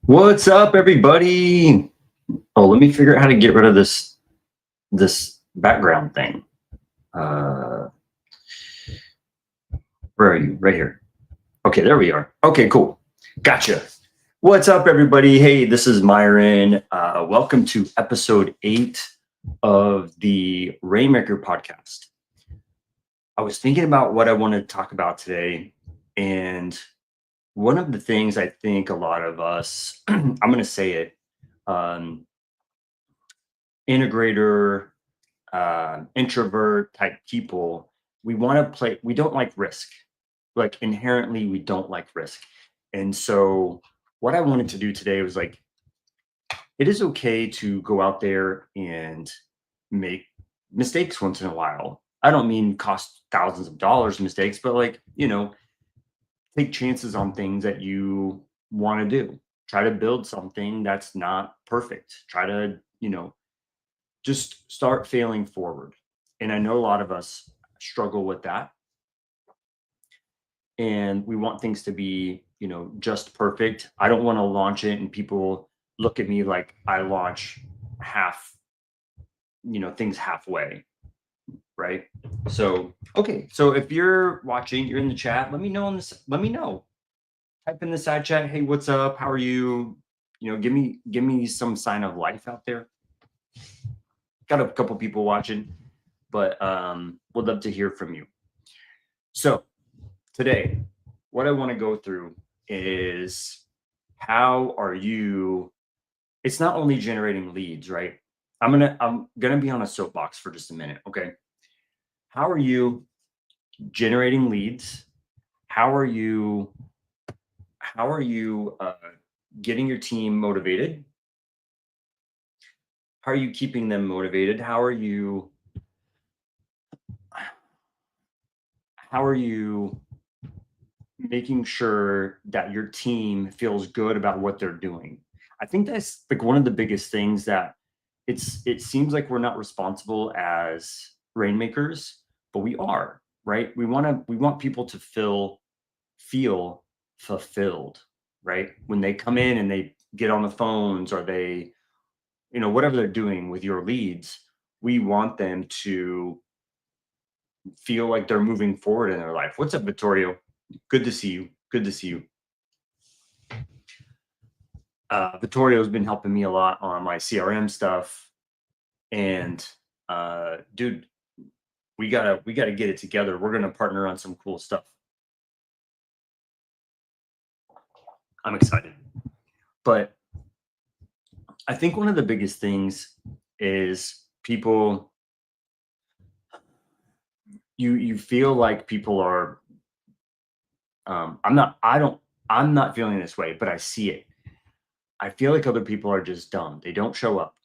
What's up, everybody? Oh, let me figure out how to get rid of this background thing. Where are you? Right here. Okay, there we are. Okay, cool. Gotcha. What's up, everybody? Hey, this is Miron. Welcome to episode 8 of the Rainmaker podcast. I was thinking about what I wanted to talk about today, and one of the things I think a lot of us, I'm going to say it, integrator, introvert type people, we want to play, we don't like risk. Like inherently, we don't like risk. And so, what I wanted to do today was like, it is okay to go out there and make mistakes once in a while. I don't mean cost thousands of dollars mistakes, but like, take chances on things that you want to do. Try to build something that's not perfect. Try to, just start failing forward. And I know a lot of us struggle with that. And we want things to be, just perfect. I don't want to launch it and people look at me like I launch half, things halfway. Right. So, okay. So if you're watching, you're in the chat, let me know on this. Let me know. Type in the side chat. Hey, what's up? How are you? Give me some sign of life out there. Got a couple people watching, but would love to hear from you. So today, what I want to go through is how are you? It's not only generating leads, right? I'm gonna be on a soapbox for just a minute, okay? How are you generating leads? How are you getting your team motivated? How are you keeping them motivated? How are you making sure that your team feels good about what they're doing? I think that's like one of the biggest things that it seems like we're not responsible as rainmakers, but we are, right? We want people to feel fulfilled, right? When they come in and they get on the phones or they, whatever they're doing with your leads, we want them to feel like they're moving forward in their life. What's up, Vittorio? Good to see you. Good to see you. Vittorio's been helping me a lot on my CRM stuff, and dude, we gotta get it together. We're gonna partner on some cool stuff. I'm excited, but I think one of the biggest things is people. You feel like people are. I'm not feeling this way, but I see it. I feel like other people are just dumb. They don't show up.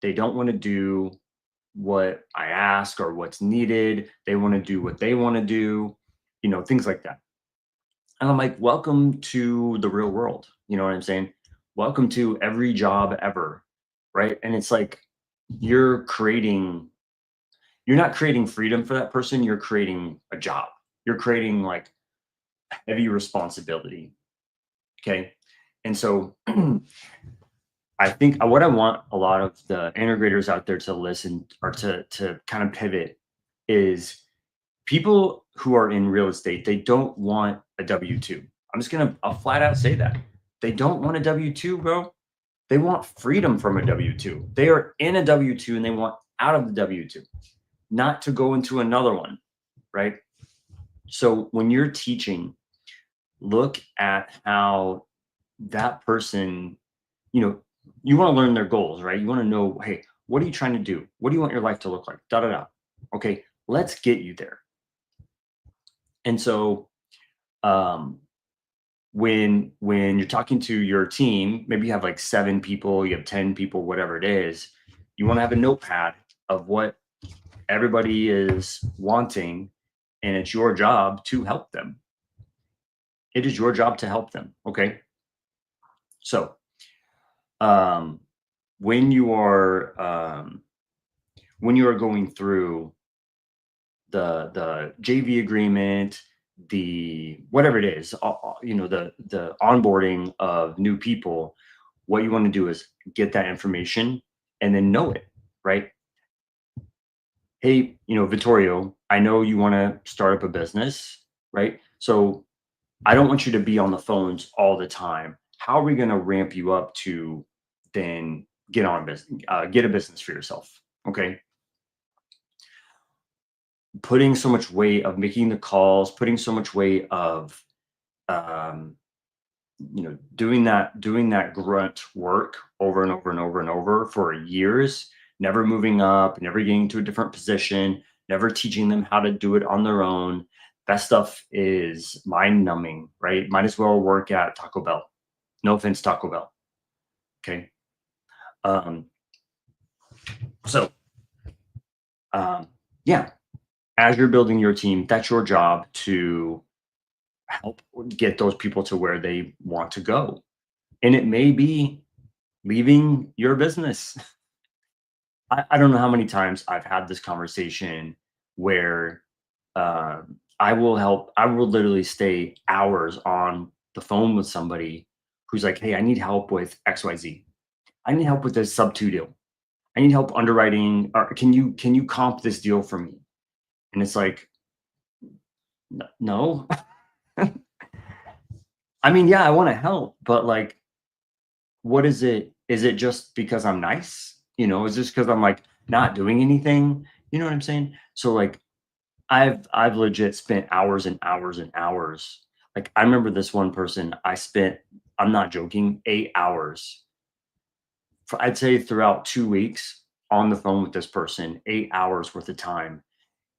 They don't want to do what I ask or what's needed. They want to do what they want to do, things like that. And I'm like, welcome to the real world. You know what I'm saying? Welcome to every job ever. Right. And it's like you're not creating freedom for that person. You're creating a job. You're creating like heavy responsibility. Okay. And so I think what I want a lot of the integrators out there to listen or to kind of pivot is people who are in real estate, they don't want a W-2. I'll flat out say that. They don't want a W-2, bro. They want freedom from a W-2. They are in a W-2 and they want out of the W-2, not to go into another one, right? So when you're teaching, look at how that person, you want to learn their goals, right? You want to know, hey, what are you trying to do? What do you want your life to look like? Da da da. Okay, let's get you there. And so, when you're talking to your team, maybe you have like 7 people, you have 10 people, whatever it is, you want to have a notepad of what everybody is wanting, and it's your job to help them. It is your job to help them. Okay. So, when you are going through the JV agreement, whatever it is, the onboarding of new people, what you want to do is get that information and then know it, right? Hey, Vittorio, I know you want to start up a business, right? So I don't want you to be on the phones all the time. How are we going to ramp you up to then get on a business, get a business for yourself? Okay. Putting so much weight of making the calls, putting so much weight of, um, doing that grunt work over and over and over and over for years, never moving up, never getting to a different position, never teaching them how to do it on their own. That stuff is mind numbing, right? Might as well work at Taco Bell. No offense, Taco Bell. Okay. Um, so, yeah, as you're building your team, that's your job to help get those people to where they want to go. And it may be leaving your business. I don't know how many times I've had this conversation where I will literally stay hours on the phone with somebody who's like, hey, I need help with XYZ. I need help with this sub two deal. I need help underwriting. Or can you comp this deal for me? And it's like, no. I mean, yeah, I want to help, but like, what is it? Is it just because I'm nice? Is this because I'm like not doing anything? You know what I'm saying? So like I've legit spent hours and hours and hours. Like I remember this one person I spent, I'm not joking, 8 hours for I'd say throughout 2 weeks on the phone with this person, 8 hours worth of time.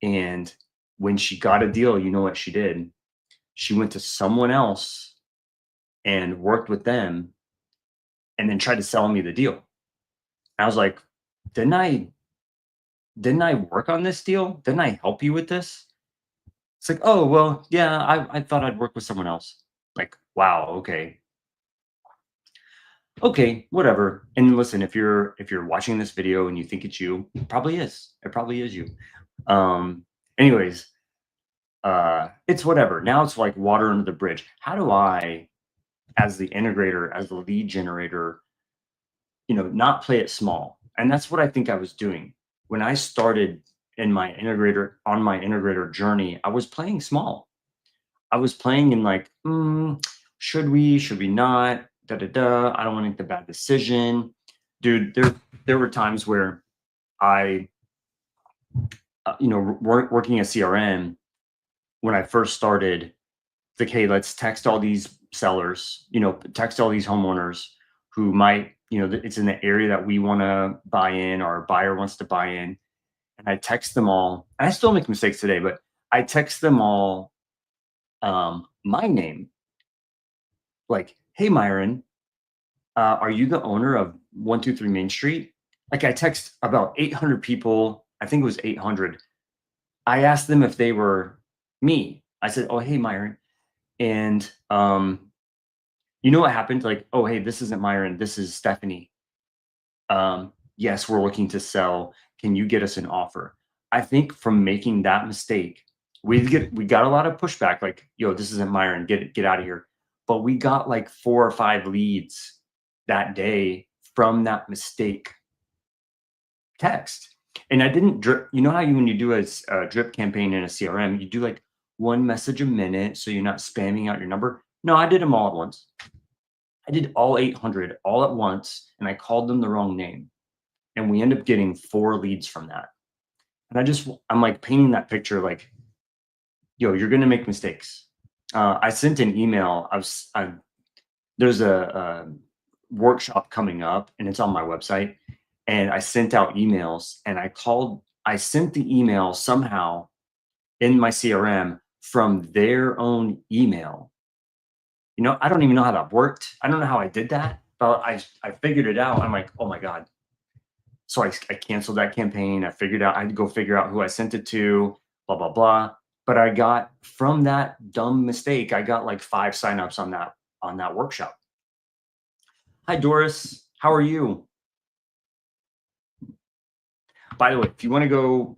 And when she got a deal, you know what she did? She went to someone else and worked with them and then tried to sell me the deal. I was like, didn't I didn't I work on this deal? Didn't I help you with this? It's like, oh well, yeah, I thought I'd work with someone else. Like, wow, okay. Okay, whatever. And listen, if you're watching this video and you think it's you, it probably is. It probably is you. Anyways, it's whatever. Now it's like water under the bridge. How do I, as the integrator, as the lead generator, not play it small? And that's what I think I was doing. When I started on my integrator journey, I was playing small. I was playing in like, should we not? Da da da. I don't want to make the bad decision, dude. There were times where I, working at CRM when I first started. It's like, hey, let's text all these sellers, text all these homeowners who might, it's in the area that we want to buy in, or our buyer wants to buy in, and I text them all. And I still make mistakes today, but I text them all my name, like, hey, Miron, are you the owner of 123 Main Street? Like I text about 800 people. I think it was 800. I asked them if they were me. I said, oh, hey, Myron. And you know what happened? Like, oh, hey, this isn't Myron. This is Stephanie. Yes, we're looking to sell. Can you get us an offer? I think from making that mistake, we got a lot of pushback. Like, yo, this isn't Myron. Get out of here. But we got like 4 or 5 leads that day from that mistake text. And I didn't drip. You know how when you do a drip campaign in a CRM, you do like one message a minute, so you're not spamming out your number. No, I did them all at once. I did all 800 all at once, and I called them the wrong name. And we end up getting 4 leads from that. And I'm like painting that picture like, yo, you're going to make mistakes. I sent an email. There's a workshop coming up, and it's on my website. And I sent out emails, and I sent the email somehow in my CRM from their own email. I don't even know how that worked. I don't know how I did that, but I figured it out. I'm like, oh my God. So I canceled that campaign. I had to go figure out who I sent it to, blah, blah, blah. But I got, from that dumb mistake, I got like 5 signups on that workshop. Hi, Doris. How are you? By the way, if you want to go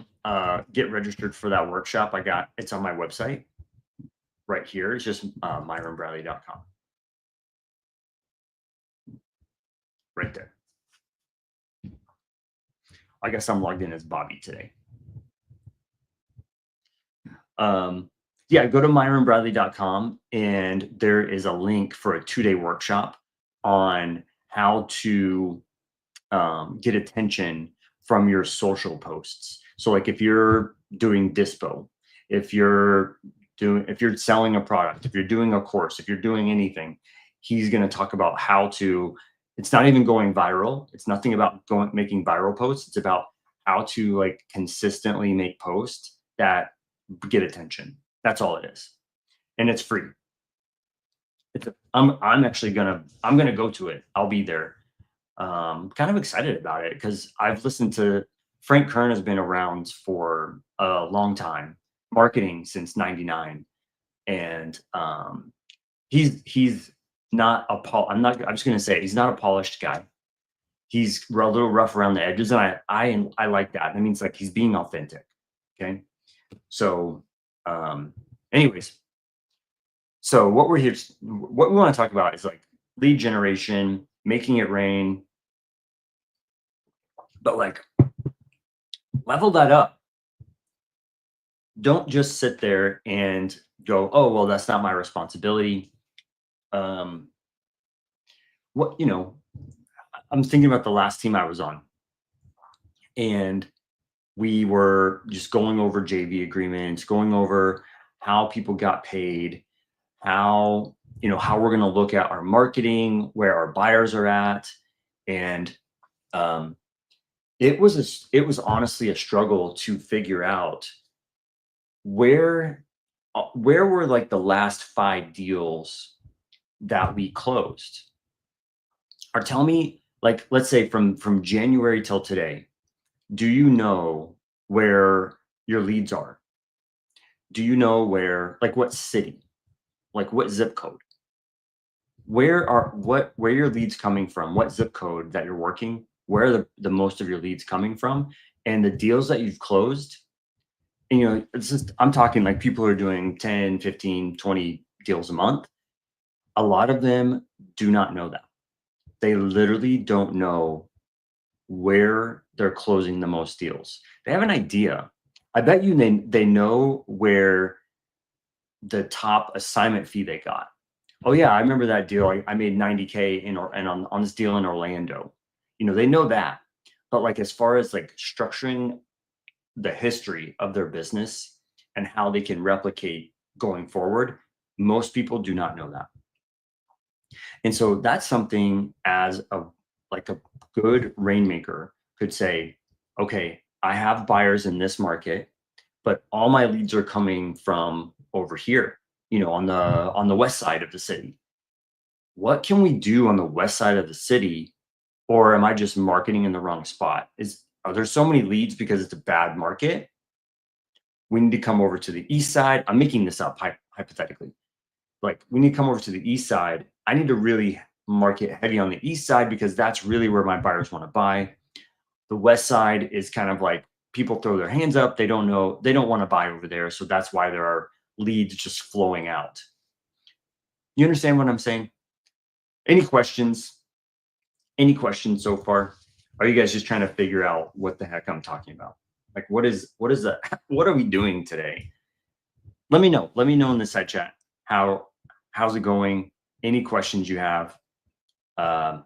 get registered for that workshop, it's on my website. right here. It's just myronbradley.com right there. I guess I'm logged in as Bobby today. Yeah, go to myronbradley.com and there is a link for a 2-day workshop on how to get attention from your social posts. So like if you're doing dispo, if you're selling a product, if you're doing a course, if you're doing anything, he's going to talk about how to, it's not even going viral. It's nothing about making viral posts. It's about how to like consistently make posts that get attention. That's all it is. And it's free. I'm actually I'm gonna go to it. I'll be there. Kind of excited about it because I've listened to Frank Kern has been around for a long time, marketing since '99, and he's not I'm just gonna say he's not a polished guy. He's a little rough around the edges, and I like that. That means like he's being authentic. Okay, so anyways, so what we want to talk about is like lead generation, making it rain, but like level that up. Don't just sit there and go, oh, well, that's not my responsibility. Um, what, I'm thinking about the last team I was on, and we were just going over JV agreements, going over how people got paid, how, how we're going to look at our marketing, where our buyers are at. And it was honestly a struggle to figure out where were like the last 5 deals that we closed. Or tell me, like, let's say from January till today, do you know where your leads are? Do you know where, like, what city, like what zip code? Where your leads coming from? What zip code that you're working? Where are the most of your leads coming from? And the deals that you've closed, and, it's just, I'm talking like people who are doing 10, 15, 20 deals a month. A lot of them do not know that. They literally don't know where they're closing the most deals. They have an idea. I bet you they know where the top assignment fee they got. Oh yeah, I remember that deal. I made 90K on this deal in Orlando. They know that. But like as far as like structuring the history of their business and how they can replicate going forward, most people do not know that. And so that's something as a good rainmaker could say, okay, I have buyers in this market, but all my leads are coming from over here, on the west side of the city. What can we do on the west side of the city? Or am I just marketing in the wrong spot? Are there so many leads because it's a bad market? We need to come over to the east side. I'm making this up hypothetically. Like we need to come over to the east side. I need to really market heavy on the east side because that's really where my buyers want to buy. The west side is kind of like people throw their hands up. They don't know, they don't want to buy over there. So that's why there are leads just flowing out. You understand what I'm saying? Any questions? Any questions so far? Are you guys just trying to figure out what the heck I'm talking about? Like what is that? What are we doing today? Let me know. Let me know in the side chat. How's it going? Any questions you have? Let's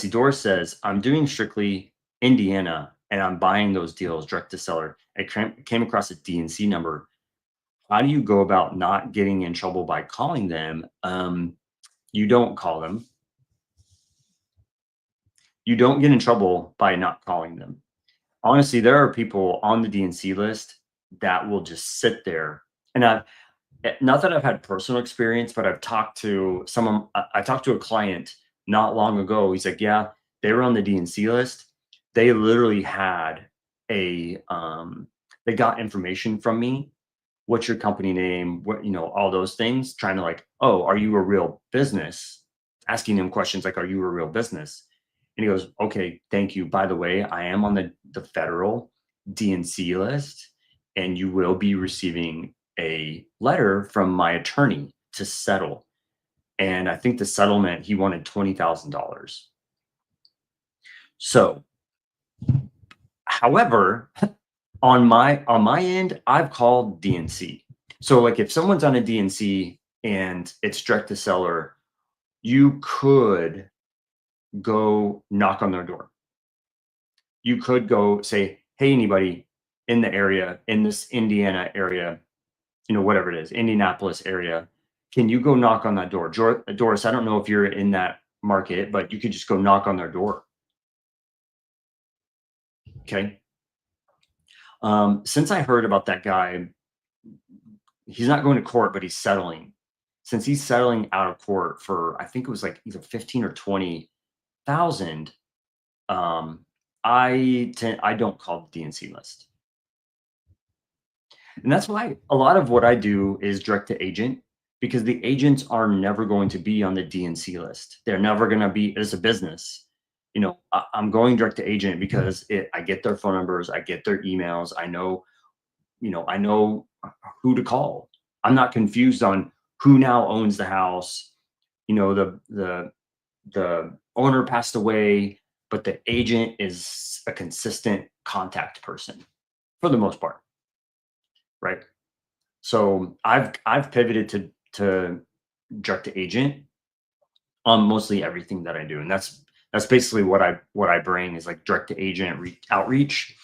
see. Doris says, I'm doing strictly Indiana and I'm buying those deals direct to seller. I came across a DNC number. How do you go about not getting in trouble by calling them? You don't call them. You don't get in trouble by not calling them. Honestly, there are people on the DNC list that will just sit there. And not that I've had personal experience, but I've talked to someone. I talked to a client not long ago. He's like, yeah, they were on the DNC list. They literally had they got information from me. What's your company name? What, all those things, trying to like, oh, are you a real business? Asking him questions like, are you a real business? And he goes, okay, thank you. By the way, I am on the federal DNC list and you will be receiving a letter from my attorney to settle. And I think the settlement, he wanted $20,000. So, however, on my end, I've called DNC. So like if someone's on a DNC and it's direct to seller, you could go knock on their door. You could go say, "Hey, anybody in the area, in this Indiana area, whatever it is, Indianapolis area, can you go knock on that door?" Doris, I don't know if you're in that market, but you could just go knock on their door. Okay. Since I heard about that guy, he's not going to court, but he's settling. Since he's settling out of court for, I think it was like either 15 or 20,000, I don't call the DNC list. And that's why a lot of what I do is direct to agent, because the agents are never going to be on the DNC list. They're never going to be as a business. I'm going direct to agent because I get their phone numbers, I get their emails, I know who to call. I'm not confused on who now owns the house. The owner passed away, but the agent is a consistent contact person for the most part, right? So I've pivoted to direct to agent on mostly everything that I do, and that's basically what I bring is like direct to agent outreach.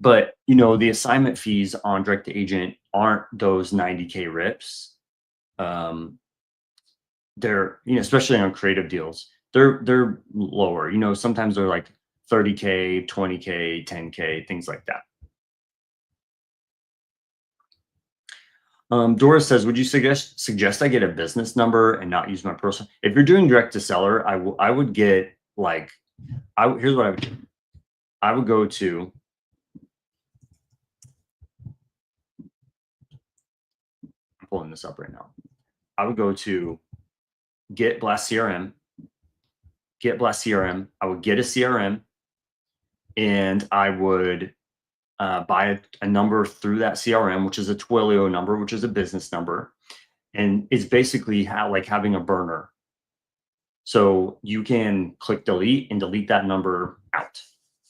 But the assignment fees on direct to agent aren't those 90K rips. They're especially on creative deals, they're lower. Sometimes they're like 30K, 20K, 10K, things like that. Doris says, would you suggest I get a business number and not use my personal? If you're doing direct to seller, I would get like, here's what I would do. I would go to, I'm pulling this up right now. I would go to Get Blast CRM. I would get a CRM, and I would buy a number through that CRM, which is a Twilio number, which is a business number. And it's basically like having a burner. So you can click delete and delete that number out,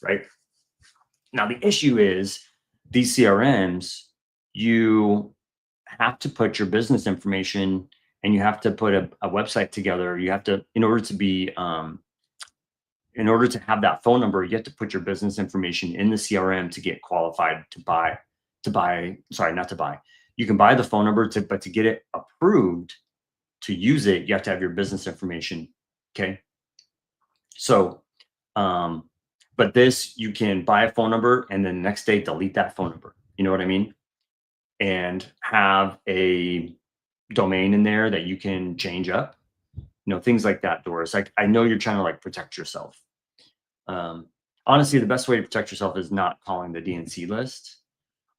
right? Now, the issue is these CRMs, you have to put your business information and you have to put a website together. You have to, in order to have that phone number, you have to put your business information in the CRM to get qualified sorry, not to buy. You can buy the phone number but to get it approved to use it, you have to have your business information. Okay. So, but this, you can buy a phone number and then the next day delete that phone number. You know what I mean? And have a domain in there that you can change up, things like that, Doris. Like, I know you're trying to like protect yourself. Honestly, the best way to protect yourself is not calling the DNC list.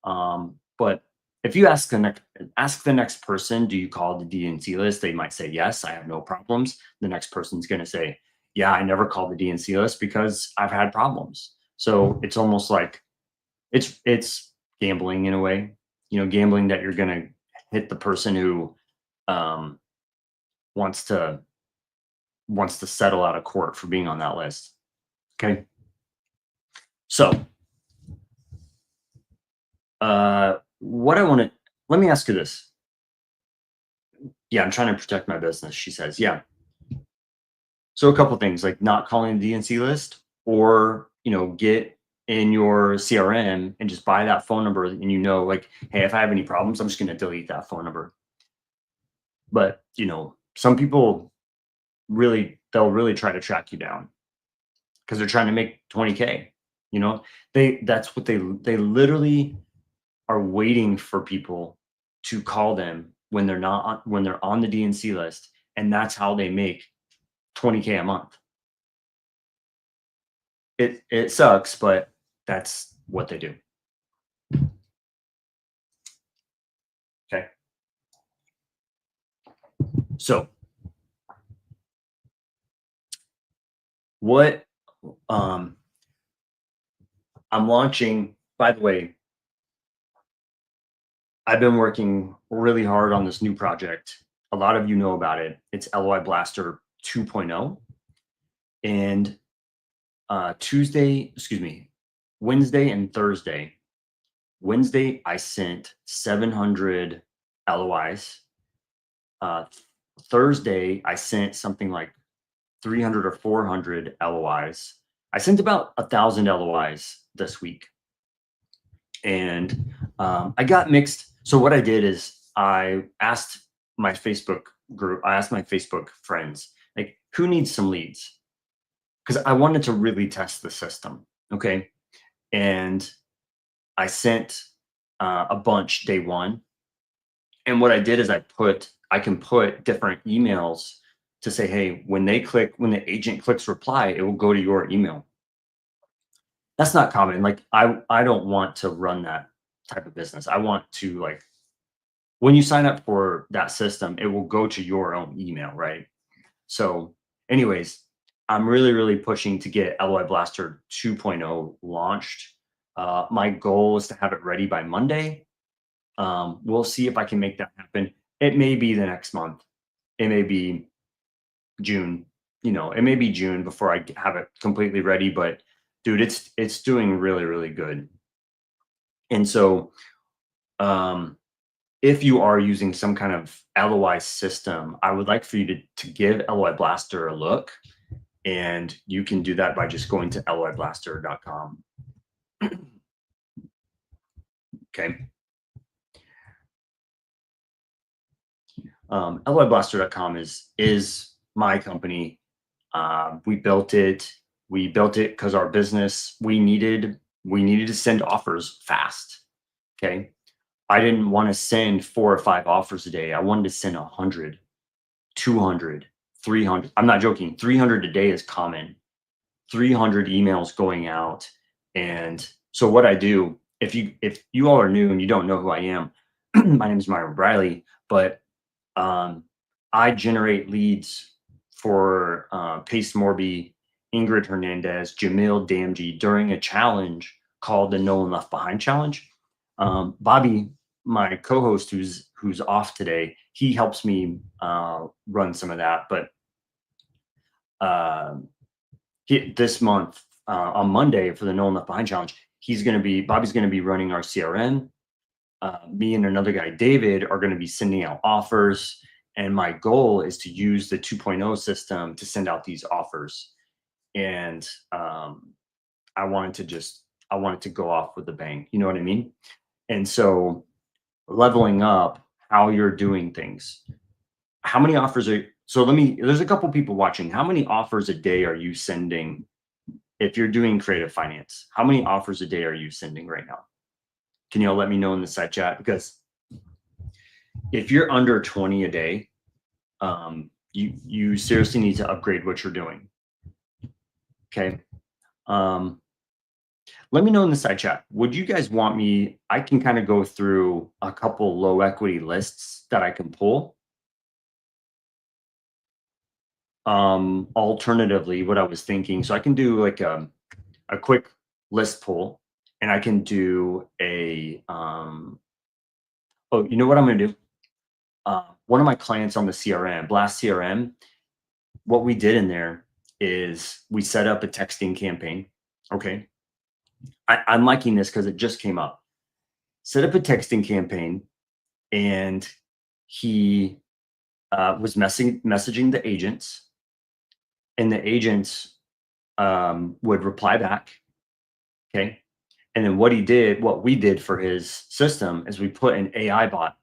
But if you ask the next person, do you call the DNC list? They might say, yes, I have no problems. The next person's going to say, yeah, I never called the DNC list because I've had problems. So it's almost like it's gambling in a way, gambling that you're going to hit the person who wants to settle out of court for being on that list. Okay. So, let me ask you this. Yeah, I'm trying to protect my business, she says. Yeah. So a couple things, like not calling the DNC list, or, get in your CRM and just buy that phone number, and like, hey, if I have any problems, I'm just going to delete that phone number. But, some people they'll really try to track you down because they're trying to make 20K. That's what they literally are waiting for people to call them when they're on the DNC list, and that's how they make 20K a month. It sucks, but that's what they do. Okay. So what I'm launching, by the way, I've been working really hard on this new project. A lot of you know about it. It's LOI Blaster 2.0. And Wednesday and Thursday. Wednesday, I sent 700 LOIs. Thursday, I sent something like 300 or 400 LOIs. I sent about 1,000 LOIs this week. And I got mixed. So what I did is I asked my Facebook group, I asked my Facebook friends, like, who needs some leads? Because I wanted to really test the system. Okay. And I sent a bunch day one. And what I did is I can put different emails to say, hey, when the agent clicks reply, it will go to your email. That's not common. Like I don't want to run that type of business. I want to, like, when you sign up for that system, it will go to your own email, right? So, anyways, I'm really, really pushing to get LOI Blaster 2.0 launched. My goal is to have it ready by Monday. We'll see if I can make that happen. It may be the next month. It may be June. It may be June before I have it completely ready. But dude, it's doing really, really good. And so, um, if you are using some kind of LOI system, I would like for you to give LOI Blaster a look. And you can do that by just going to loiblaster.com. Okay. loiblaster.com is my company. We built it. We built it because our business, we needed to send offers fast. Okay. I didn't want to send 4 or 5 offers a day. I wanted to send 100, 200, 300. I'm not joking. 300 a day is common. 300 emails going out. And so what I do, if you all are new and you don't know who I am, my name is Myron Briley, but I generate leads for Pace Morby, Ingrid Hernandez, Jamil Damji during a challenge called the No One Left Behind Challenge. Bobby, my co-host, who's off today, he helps me run some of that. But this month on Monday for the No One Left Behind Challenge, Bobby's going to be running our CRM. Me and another guy, David, are going to be sending out offers. And my goal is to use the 2.0 system to send out these offers. And I wanted to go off with a bang. You know what I mean? And so leveling up how you're doing things. How many offers there's a couple people watching. How many offers a day are you sending if you're doing creative finance? How many offers a day are you sending right now? Can you all let me know in the side chat? Because if you're under 20 a day, you seriously need to upgrade what you're doing. Okay. Let me know in the side chat. Would you guys want me? I can kind of go through a couple low equity lists that I can pull. Alternatively, what I was thinking, so I can do like a quick list pull, and I can do a you know what I'm going to do? One of my clients on the CRM, Blast CRM, what we did in there is we set up a texting campaign. Okay. I'm liking this because it just came up. Set up a texting campaign, and he was messaging the agents, and the agents would reply back. Okay. And then what we did for his system is we put an AI bot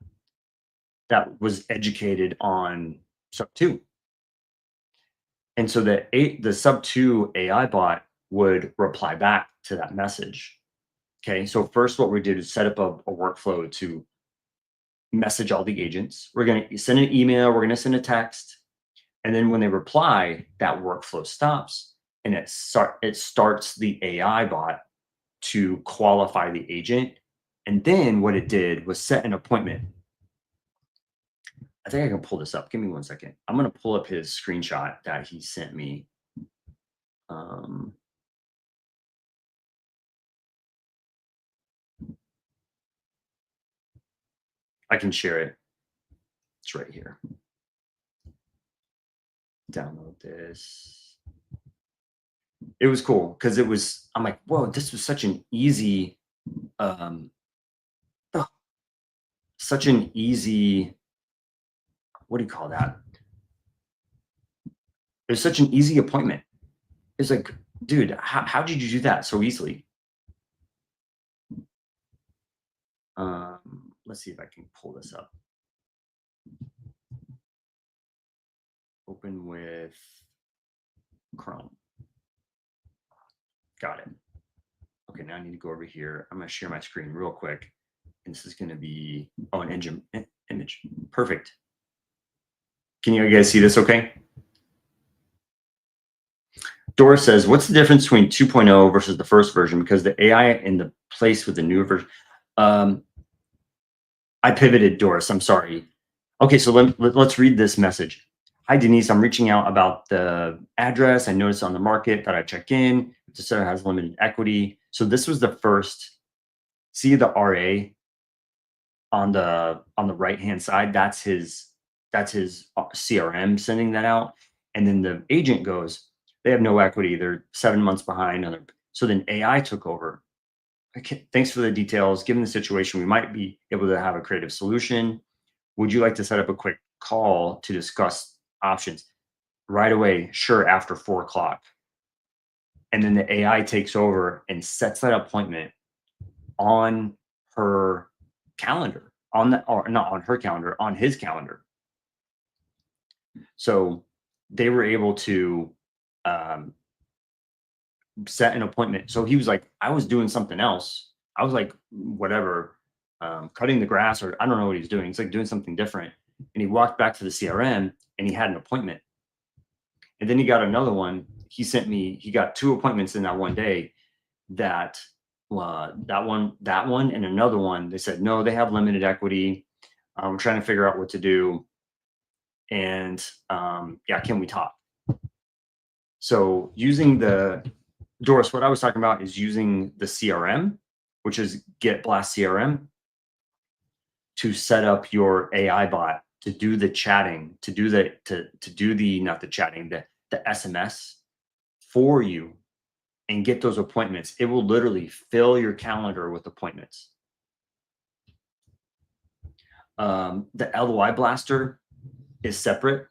that was educated on sub 2. And so the sub 2 AI bot would reply back to that message. Okay. So first what we did is set up a workflow to message all the agents. We're going to send an email, we're going to send a text. And then when they reply, that workflow stops, and it starts the AI bot to qualify the agent. And then what it did was set an appointment. I think I can pull this up. Give me 1 second. I'm going to pull up his screenshot that he sent me. I can share it. It's right here. Download this. It was cool because I'm like, whoa, this was such an easy, um, oh, such an easy, what do you call that? It was such an easy appointment. It's like, dude, how did you do that so easily? Let's see if I can pull this up. Open with Chrome. Got it. Okay, now I need to go over here. I'm going to share my screen real quick. And this is going to be, oh, an image. Perfect. Can you guys see this okay? Doris says, what's the difference between 2.0 versus the first version? Because the AI in the place with the newer version. I pivoted, Doris. I'm sorry. Okay, so let's read this message. Hi, Denise. I'm reaching out about the address. I noticed on the market that I check in. The seller has limited equity. So this was the first. See the RA on the right-hand side. That's his CRM sending that out. And then the agent goes, they have no equity. They're 7 months behind. So then AI took over. Okay, thanks for the details. Given the situation, we might be able to have a creative solution. Would you like to set up a quick call to discuss options? Right away, sure, after 4 o'clock. And then the AI takes over and sets that appointment on her calendar, or not on her calendar, on his calendar. So they were able to set an appointment. So he was like, I was doing something else. I was like, whatever, cutting the grass, or I don't know what he's doing. He's like doing something different. And he walked back to the CRM and he had an appointment. And then he got another one. He got 2 appointments in that one day. That one, and another one. They said, no, they have limited equity. We're trying to figure out what to do. And yeah, can we talk? So using Doris, what I was talking about is using the CRM, which is Get Blast CRM, to set up your AI bot to do the chatting, to do not the chatting, the SMS for you and get those appointments. It will literally fill your calendar with appointments. The LOI Blaster is separate.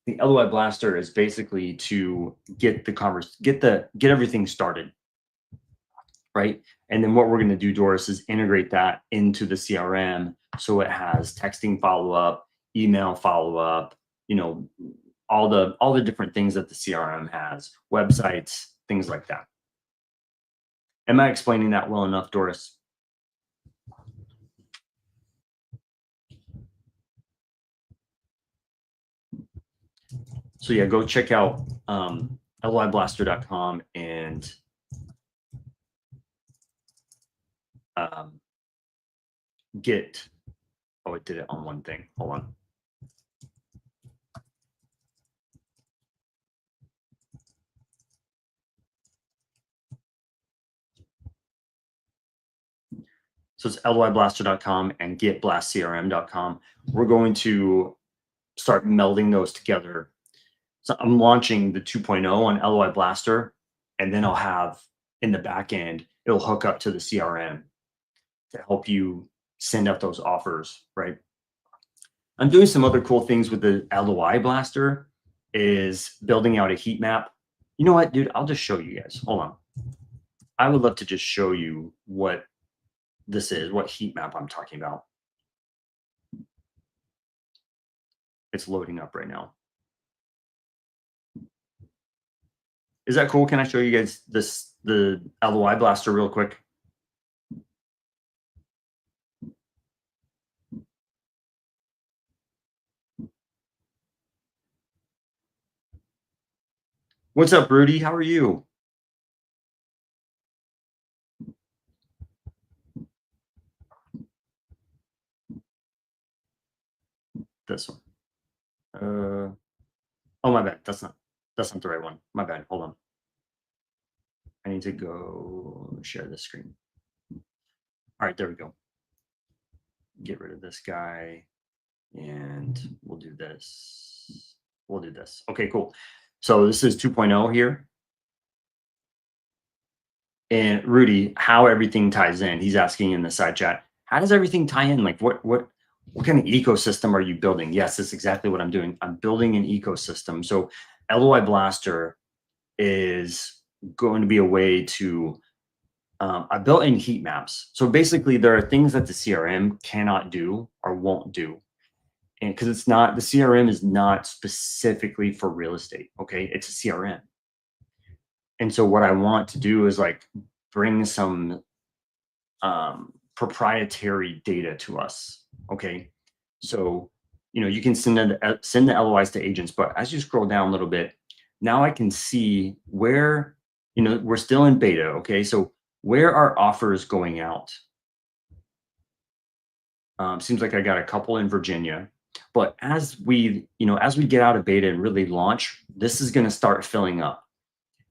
The LOI Blaster is basically to get everything started, right? And then what we're going to do, Doris, is integrate that into the CRM so it has texting follow-up, email follow-up, all the different things that the CRM has, websites, things like that. Am I explaining that well enough, Doris? So yeah, go check out loiblaster.com and get, oh, it did it on one thing. Hold on. So it's loiblaster.com and getblastcrm.com. We're going to start melding those together. So I'm launching the 2.0 on LOI Blaster, and then I'll have in the back end, it'll hook up to the CRM to help you send out those offers, right? I'm doing some other cool things with the LOI Blaster, is building out a heat map. You know what, dude? I'll just show you guys. Hold on. I would love to just show you what this is, what heat map I'm talking about. It's loading up right now. Is that cool? Can I show you guys the LOI Blaster real quick? What's up, Rudy? How are you? This one. Oh, my bad. That's not the right one. My bad. Hold on. I need to go share the screen. All right, there we go. get rid of this guy, and we'll do this. We'll do this. Okay, cool. So this is 2.0 here. And Rudy, how everything ties in. He's asking in the side chat, how does everything tie in? Like what kind of ecosystem are you building? Yes, that's exactly what I'm doing. I'm building an ecosystem. So LOI Blaster is going to be a way to I built in heat maps. So basically there are things that the CRM cannot do or won't do. And because it's not, the CRM is not specifically for real estate. Okay. It's a CRM. And so what I want to do is like bring some proprietary data to us. Okay. So, you can send the LOIs to agents, but as you scroll down a little bit, now I can see where, we're still in beta. Okay. So where are offers going out? Seems like I got a couple in Virginia, but as we get out of beta and really launch, this is going to start filling up.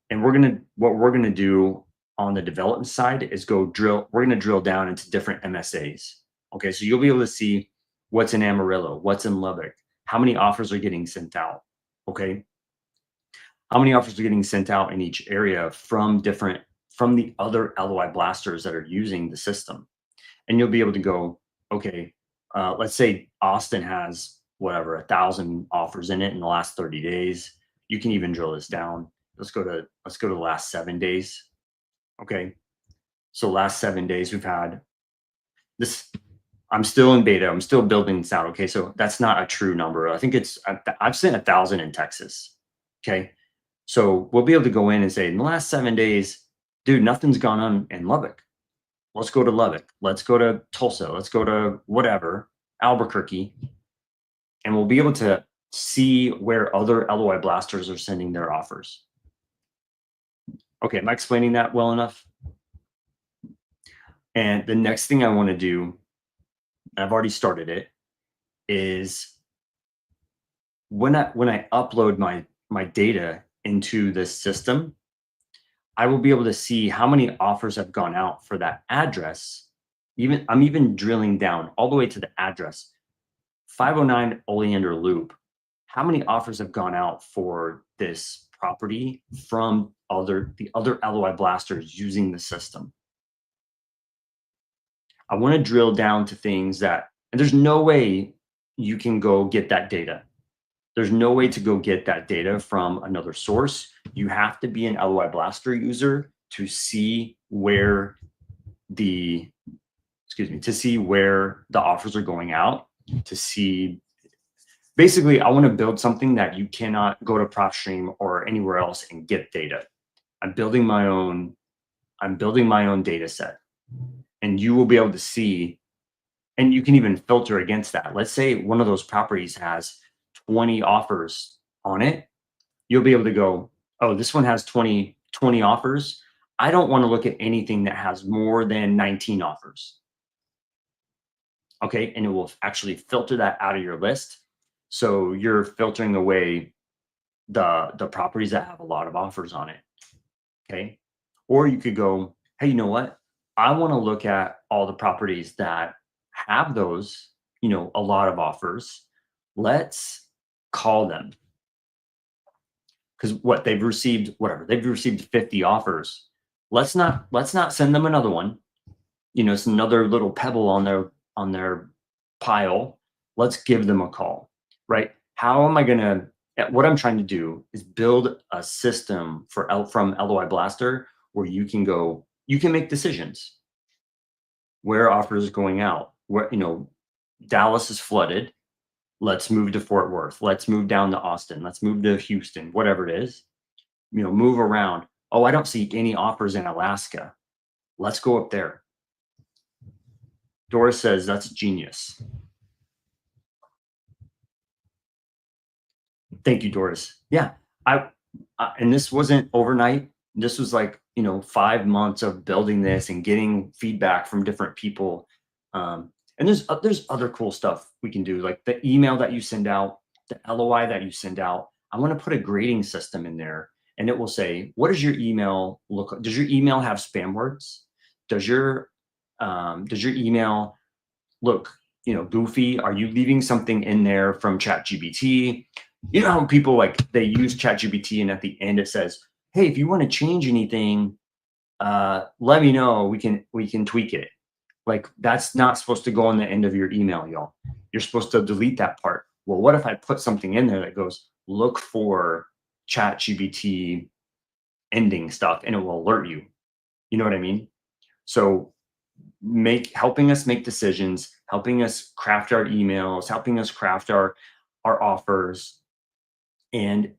And what we're going to do on the development side is we're going to drill down into different MSAs. Okay. So you'll be able to see what's in Amarillo, what's in Lubbock, how many offers are getting sent out. Okay. How many offers are getting sent out in each area from the other LOI blasters that are using the system. And you'll be able to go, okay, let's say Austin has whatever, 1,000 offers in it in the last 30 days. You can even drill this down. Let's go to the last 7 days. Okay. So last 7 days we've had this. I'm still in beta. I'm still building this out. Okay. So that's not a true number. I think I've sent 1,000 in Texas. Okay. So we'll be able to go in and say in the last 7 days, dude, nothing's gone on in Lubbock. Let's go to Lubbock. Let's go to Tulsa. Let's go to whatever, Albuquerque. And we'll be able to see where other LOI blasters are sending their offers. Okay, am I explaining that well enough? And the next thing I want to do, I've already started it, is when I upload my data into this system, I will be able to see how many offers have gone out for that address. I'm even drilling down all the way to the address, 509 Oleander Loop. How many offers have gone out for this property from the other LOI blasters using the system? I want to drill down to things and there's no way you can go get that data. There's no way to go get that data from another source. You have to be an LOI Blaster user to see where the offers are going out, to see. Basically, I want to build something that you cannot go to PropStream or anywhere else and get data. I'm building my own data set, and you will be able to see, and you can even filter against that. Let's say one of those properties has 20 offers on it. You'll be able to go, oh, this one has 20 offers. I don't want to look at anything that has more than 19 offers. Okay, and it will actually filter that out of your list. So you're filtering away the properties that have a lot of offers on it. Okay, or you could go, hey, you know what? I want to look at all the properties that have those, a lot of offers. Let's call them, because they've received 50 offers. Let's not send them another one. It's another little pebble on their pile. Let's give them a call, right? What I'm trying to do is build a system from LOI Blaster where you can make decisions. Where offers going out? Where Dallas is flooded. Let's move to Fort Worth. Let's move down to Austin. Let's move to Houston, whatever it is. Move around. Oh, I don't see any offers in Alaska. Let's go up there. Doris says that's genius. Thank you, Doris. Yeah, and this wasn't overnight. This was like 5 months of building this and getting feedback from different people. And there's other cool stuff we can do, like the email that you send out, the LOI that you send out. I want to put a grading system in there, and it will say, what does your email look like? Does your email have spam words? Does your email look goofy? Are you leaving something in there from ChatGPT? You know how people like they use ChatGPT and at the end it says, "Hey, if you want to change anything, let me know. We can tweak it." Like that's not supposed to go on the end of your email, y'all. You're supposed to delete that part. Well, what if I put something in there that goes, look for ChatGPT ending stuff and it will alert you? You know what I mean? So helping us make decisions, helping us craft our emails, helping us craft our offers. And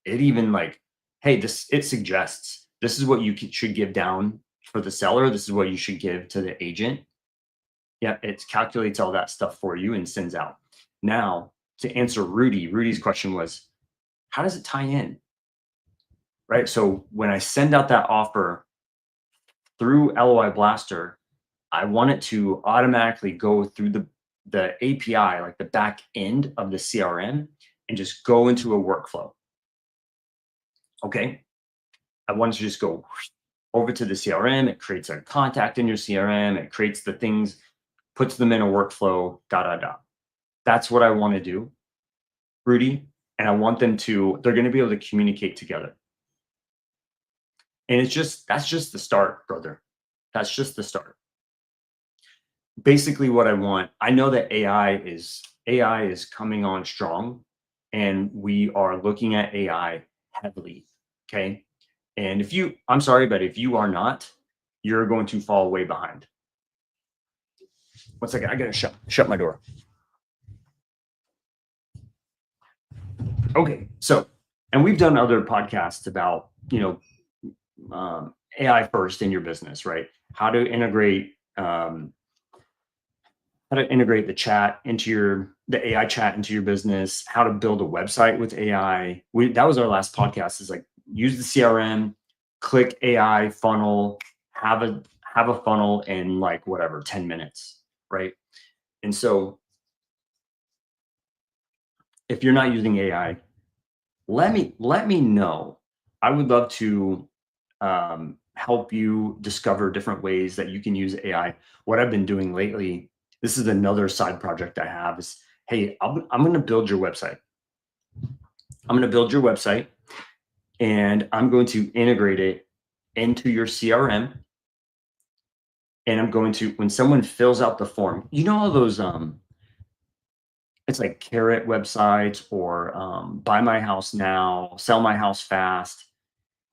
it even like, hey, it suggests this is what you should give down for the seller. This is what you should give to the agent. Yeah, it calculates all that stuff for you and sends out. Now, to answer Rudy's question was, how does it tie in? Right. So when I send out that offer through LOI Blaster, I want it to automatically go through the API, like the back end of the CRM, and just go into a workflow. Okay. I want it to just go over to the CRM. It creates a contact in your CRM. It creates the things, puts them in a workflow, That's what I want to do, Rudy. And I want they're going to be able to communicate together. And that's just the start, brother. That's just the start. Basically what I want, I know that AI is coming on strong and we are looking at AI heavily. Okay. And I'm sorry, but if you are not, you're going to fall way behind. 1 second, I gotta shut my door. Okay, so, and we've done other podcasts about, AI first in your business, right? How to integrate the AI chat into your business, how to build a website with AI. That was our last podcast, is like use the CRM, click AI funnel, have a funnel in like whatever, 10 minutes, right? And so if you're not using AI, let me know. I would love to help you discover different ways that you can use AI. What I've been doing lately, this is another side project I have, is, hey, I'm going to build your website. I'm going to build your website and I'm going to integrate it into your CRM. And I'm going to, when someone fills out the form, all those, it's like carrot websites or buy my house now, sell my house fast.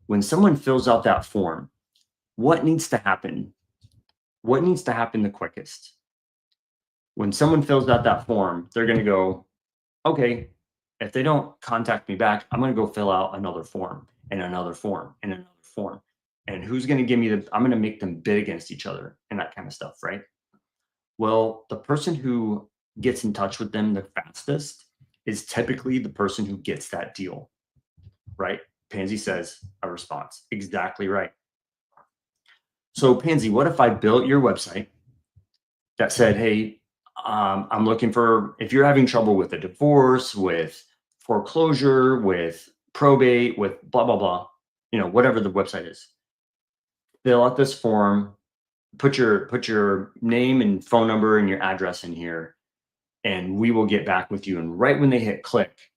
When someone fills out that form, what needs to happen? What needs to happen the quickest? When someone fills out that form, they're going to go, okay, if they don't contact me back, I'm going to go fill out another form and another form and another form. And who's going to give me I'm going to make them bid against each other and that kind of stuff, right? Well, the person who gets in touch with them the fastest is typically the person who gets that deal, right? Pansy says a response. Exactly right. So Pansy, what if I built your website that said, hey, I'm looking for, if you're having trouble with a divorce, with foreclosure, with probate, with blah, blah, blah, whatever the website is, fill out this form, put your name and phone number and your address in here, and we will get back with you. And right when they hit click,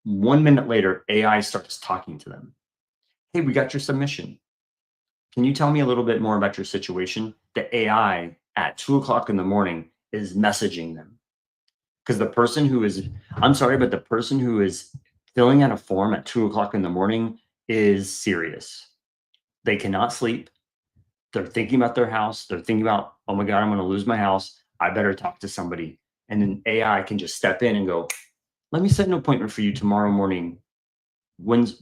1 minute later, AI starts talking to them. Hey, we got your submission. Can you tell me a little bit more about your situation? The AI at 2:00 in the morning is messaging them. Because the person who is, I'm sorry, but the person who is filling out a form at 2:00 in the morning is serious. They cannot sleep. They're thinking about their house. They're thinking about, oh my God, I'm going to lose my house. I better talk to somebody. And then AI can just step in and go, let me set an appointment for you tomorrow morning. When's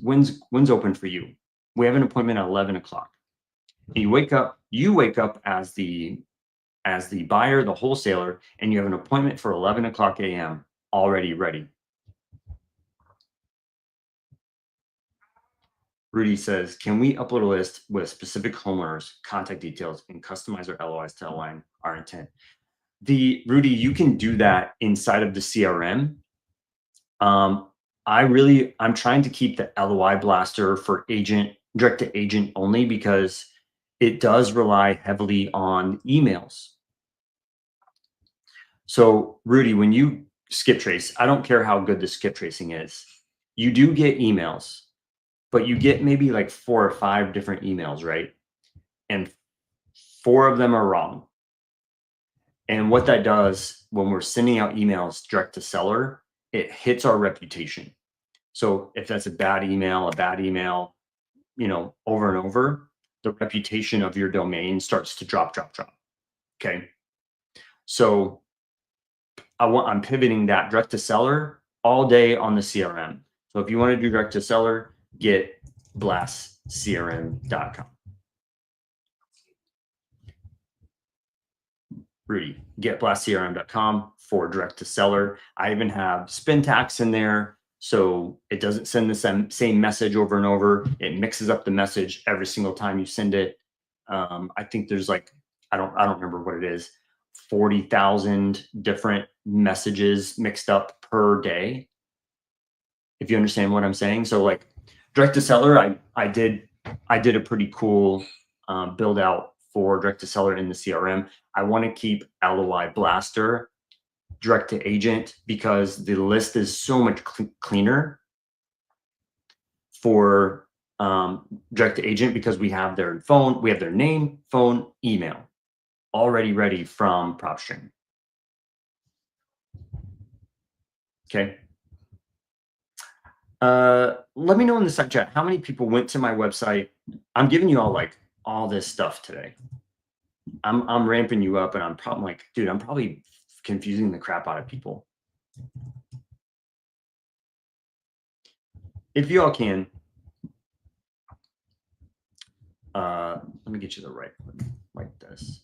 open for you? We have an appointment at 11 o'clock. And you wake up as the buyer, the wholesaler, and you have an appointment for 11 o'clock a.m. already ready. Rudy says, can we upload a list with specific homeowners, contact details, and customize our LOIs to align our intent? Rudy, you can do that inside of the CRM. I'm trying to keep the LOI blaster for direct to agent only, because it does rely heavily on emails. So Rudy, when you skip trace, I don't care how good the skip tracing is. You do get emails, but you get maybe like 4 or 5 different emails, right? And 4 of them are wrong. And what that does when we're sending out emails direct to seller, it hits our reputation. So if that's a bad email, over and over, the reputation of your domain starts to drop. Okay. So I'm pivoting that direct to seller all day on the CRM. So if you want to do direct to seller, get blastcrm.com. Rudy, get blastcrm.com for direct to seller. I even have spin tax in there. So it doesn't send the same message over and over. It mixes up the message every single time you send it. I think there's like, I don't remember what it is, 40,000 different messages mixed up per day. If you understand what I'm saying. So like direct to seller, I did a pretty cool build out for direct to seller in the CRM. I want to keep LOI Blaster direct to agent because the list is so much cleaner for direct to agent because we have their phone, we have their name, phone, email already ready from PropStream. Okay. Let me know in the side chat how many people went to my website. I'm giving you all this stuff today. I'm ramping you up, and I'm probably confusing the crap out of people. If you all can, let me get you the right one like this.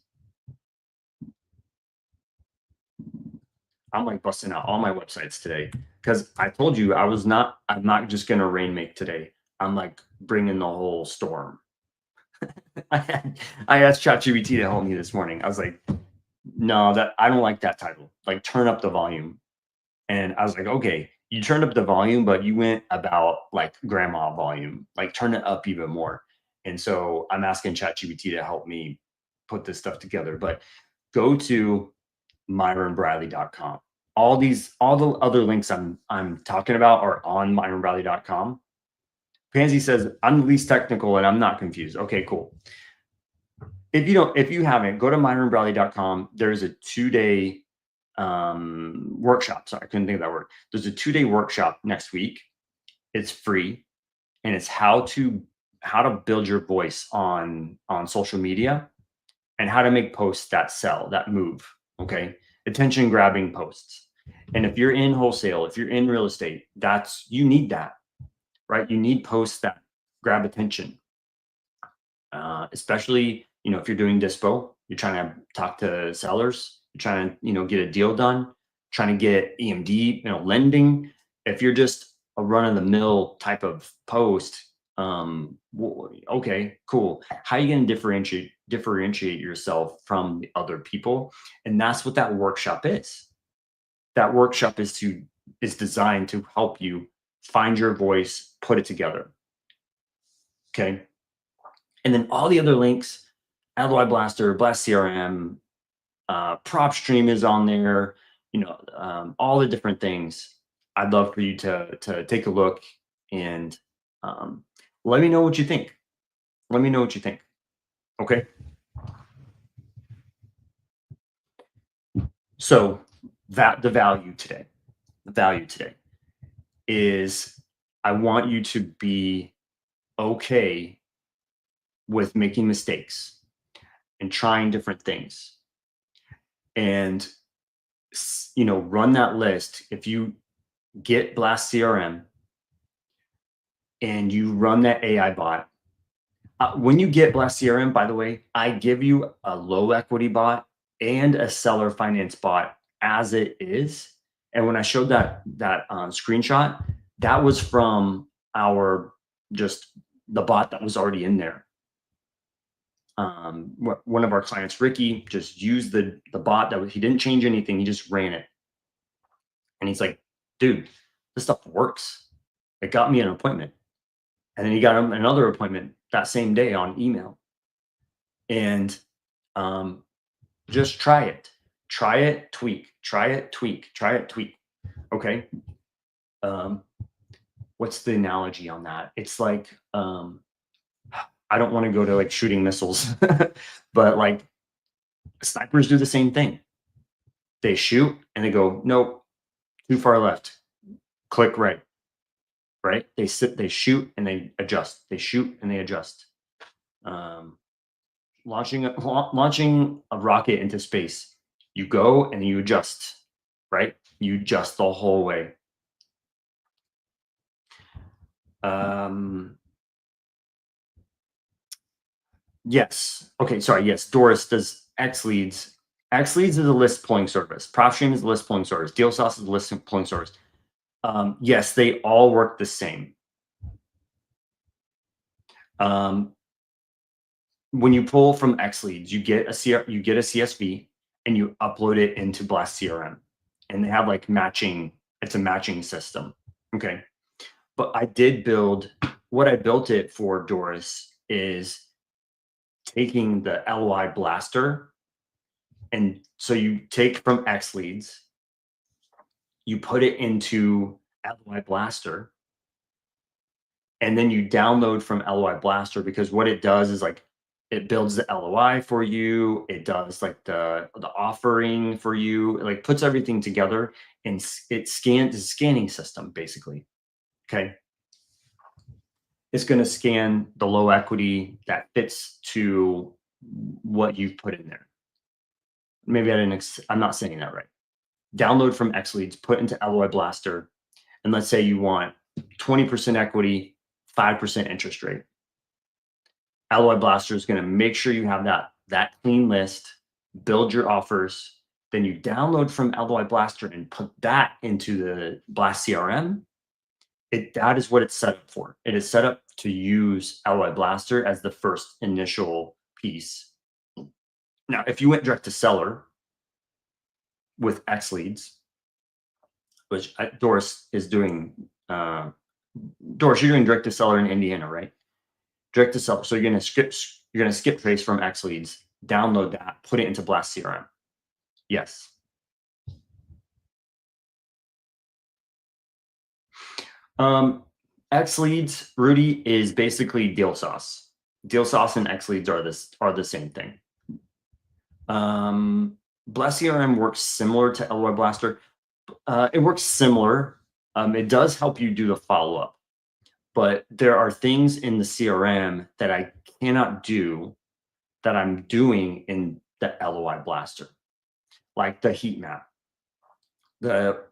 I'm like busting out all my websites today because I told you I'm not just gonna rainmake today. I'm like bringing the whole storm. I asked ChatGPT to help me this morning. I was like, no, I don't like that title. Like, turn up the volume. And I was like, okay, you turned up the volume, but you went about like grandma volume, like turn it up even more. And so I'm asking ChatGPT to help me put this stuff together. But go to myronbradley.com. All the other links I'm talking about are on myronbradley.com. Pansy says, I'm the least technical and I'm not confused. Okay, cool. If you haven't, go to myronbradley.com. There's a 2-day workshop. Sorry, I couldn't think of that word. There's a 2-day workshop next week. It's free, and it's how to build your voice on social media and how to make posts that sell, that move. Okay, attention grabbing posts. And if you're in wholesale, if you're in real estate, you need that, right? You need posts that grab attention, especially if you're doing dispo, you're trying to talk to sellers, you're trying to get a deal done, trying to get EMD, lending. If you're just a run-of-the-mill type of post, okay, cool. How are you going to differentiate yourself from the other people? And that's what that workshop is. That workshop is designed to help you find your voice, put it together. Okay. And then all the other links, LOI Blaster, Blast CRM, PropStream is on there, all the different things. I'd love for you to take a look and let me know what you think. Let me know what you think. Okay. So the value today is I want you to be okay with making mistakes and trying different things and run that list. If you get Blast CRM and you run that AI bot, when you get Blast CRM, by the way, I give you a low equity bot and a seller finance bot as it is. And when I showed that screenshot, that was from the bot that was already in there. One of our clients, Ricky, just used the bot he didn't change anything. He just ran it. And he's like, dude, this stuff works. It got me an appointment. And then he got him another appointment that same day on email. And just try it. try it, tweak, try it, tweak, try it, tweak. Okay. What's the analogy on that? It's like, I don't want to go to like shooting missiles, but like snipers do the same thing. They shoot and they go, nope, too far left, click right, right? They shoot and they adjust. They shoot and they adjust. Um, launching a rocket into space, you go and you adjust, right? You adjust the whole way. Yes. Okay. Sorry. Yes. Doris does X leads. X leads is a list pulling service. PropStream is a list pulling service. DealSauce is a list pulling service. Yes, they all work the same. When you pull from X leads, you get a CSV and you upload it into Blast CRM, and they have like matching. It's a matching system. Okay. But I did build what I built it for, Doris, is taking the LOI blaster. And so you take from X leads, you put it into LOI blaster, and then you download from LOI blaster, because what it does is like it builds the LOI for you. It does like the offering for you. It like puts everything together, and it scans, it's a scanning system basically. Okay. It's going to scan the low equity that fits to what you've put in there. Maybe I'm not saying that right. Download from X leads, put into LOI blaster, and let's say you want 20% equity, 5% interest rate. LOI blaster is going to make sure you have that clean list, build your offers, then you download from LOI blaster and put that into the Blast CRM. That is what it's set up for. It is set up to use LOI blaster as the first initial piece. Now, if you went direct to seller with X leads, which Doris is doing, Doris, you're doing direct to seller in Indiana, right? Direct to seller. So you're going to skip trace from X leads, download that, put it into Blast CRM. Yes. X leads, Rudy, is basically DealSauce. DealSauce and X leads are the same thing. Blast CRM works similar to LOI blaster. It works similar. It does help you do the follow-up, but there are things in the CRM that I cannot do that I'm doing in the LOI blaster, like the heat map, the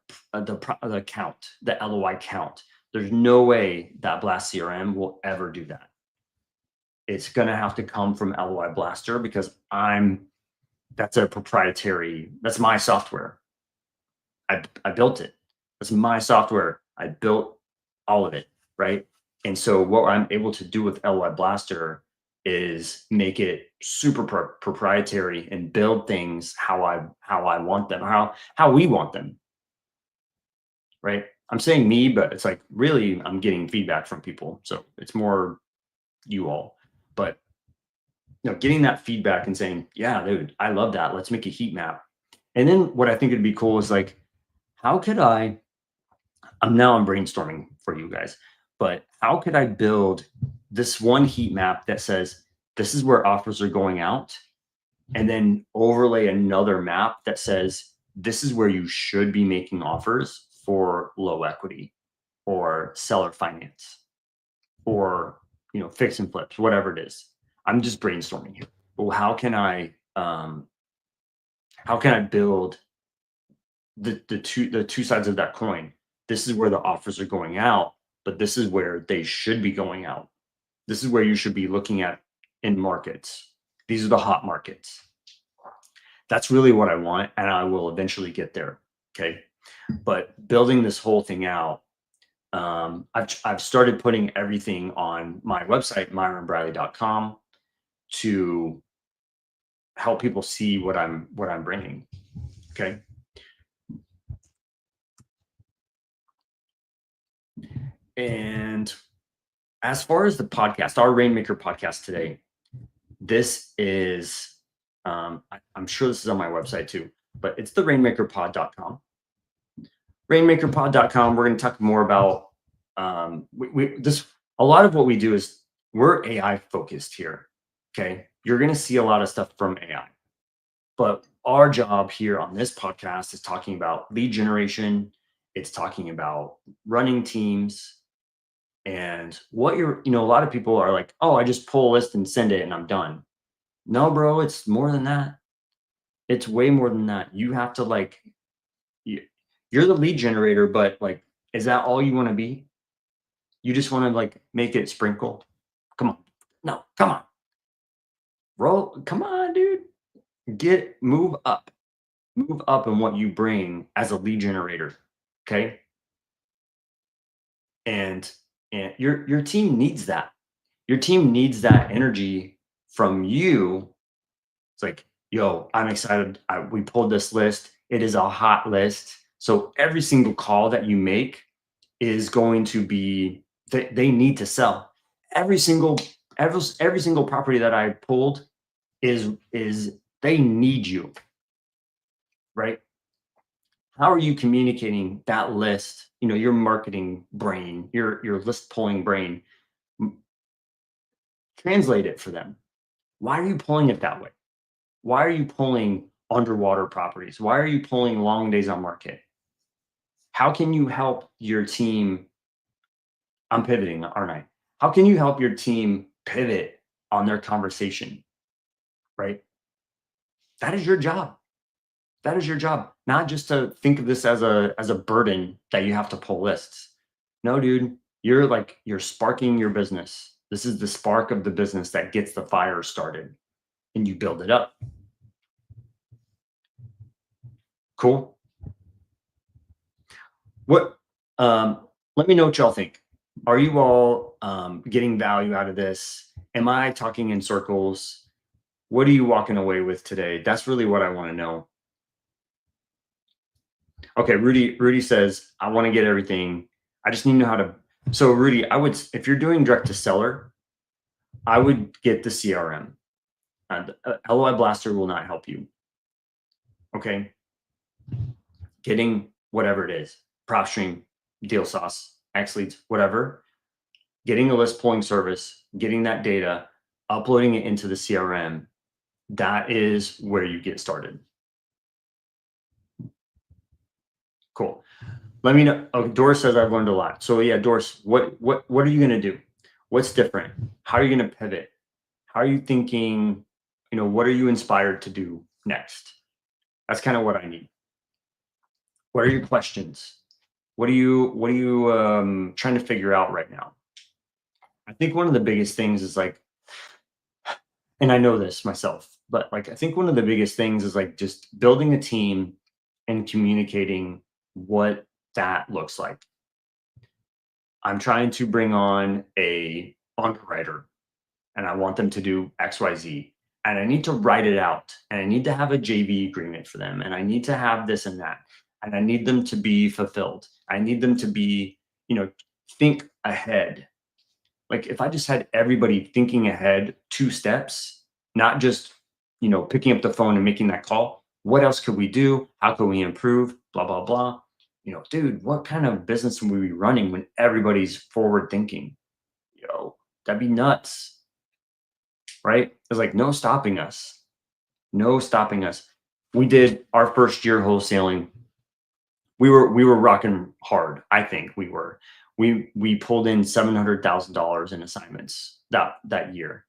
count, the LOI count. There's no way that Blast CRM will ever do that. It's going to have to come from LOI blaster, because that's a proprietary, that's my software. I built it. That's my software. I built all of it, right? And so what I'm able to do with LOI blaster is make it super proprietary and build things how I want them, how we want them, right? I'm saying me, but it's like really I'm getting feedback from people, so it's more you all. But getting that feedback and saying, yeah, dude, I love that. Let's make a heat map. And then what I think would be cool is like, how could I'm brainstorming for you guys, but how could I build this one heat map that says this is where offers are going out, and then overlay another map that says this is where you should be making offers for low equity or seller finance or fix and flips, whatever it is. I'm just brainstorming here. Well, how can I build the two sides of that coin? This is where the offers are going out, but this is where they should be going out. This is where you should be looking at in markets. These are the hot markets. That's really what I want, and I will eventually get there. Okay. But building this whole thing out, I've started putting everything on my website, myronbradley.com, to help people see what I'm bringing. Okay. And as far as the podcast, our Rainmaker podcast today, this is, I'm sure this is on my website too. but it's the rainmakerpod.com. Rainmakerpod.com. We're going to talk more about this. A lot of what we do is we're AI focused here. Okay. You're going to see a lot of stuff from AI, but our job here on this podcast is talking about lead generation. It's talking about running teams and what a lot of people are like, oh, I just pull a list and send it and I'm done. No, bro, it's more than that. It's way more than that. You have to you're the lead generator, but like, is that all you want to be? You just want to like make it sprinkle? Come on. No, come on. Roll. Come on, dude. Move up. Move up in what you bring as a lead generator. Okay. And your team needs that. Your team needs that energy from you. It's like, yo, I'm excited. We pulled this list. It is a hot list. So every single call that you make is going to be they need to sell. Every single property that I pulled is they need you, right? How are you communicating that list? Your marketing brain, your list pulling brain, translate it for them. Why are you pulling it that way? Why are you pulling underwater properties? Why are you pulling long days on market? How can you help your team? I'm pivoting, aren't I? How can you help your team pivot on their conversation? Right? That is your job. That is your job. Not just to think of this as a burden that you have to pull lists. No, dude, you're sparking your business. This is the spark of the business that gets the fire started and you build it up. Cool. Let me know what y'all think. Are you all getting value out of this? Am I talking in circles? What are you walking away with today? That's really what I want to know. Okay, Rudy says, I want to get everything. I just need to know how to. So Rudy, if you're doing direct to seller, I would get the CRM. LOI Blaster will not help you. Okay. Getting whatever it is, PropStream, Deal Sauce, XLeads, whatever, getting a list pulling service, getting that data, uploading it into the CRM, that is where you get started. Cool. Let me know. Oh, Doris says I've learned a lot. So yeah, Doris, what are you going to do? What's different? How are you going to pivot? How are you thinking? What are you inspired to do next? That's kind of what I need. What are your questions? What are you trying to figure out right now? I think one of the biggest things is like, and I know this myself, but like, I think one of the biggest things is like just building a team and communicating what that looks like. I'm trying to bring on a underwriter and I want them to do XYZ. And I need to write it out and I need to have a JV agreement for them. And I need to have this and that. And I need them to be fulfilled. I need them to be, think ahead. Like if I just had everybody thinking ahead 2 steps, not just, picking up the phone and making that call, what else could we do? How can we improve? Blah, blah, blah. Dude, what kind of business would we be running when everybody's forward thinking? That'd be nuts. Right? It's like no stopping us. No stopping us. We did our first year wholesaling. We were rocking hard. I think we were. We pulled in $700,000 in assignments that year.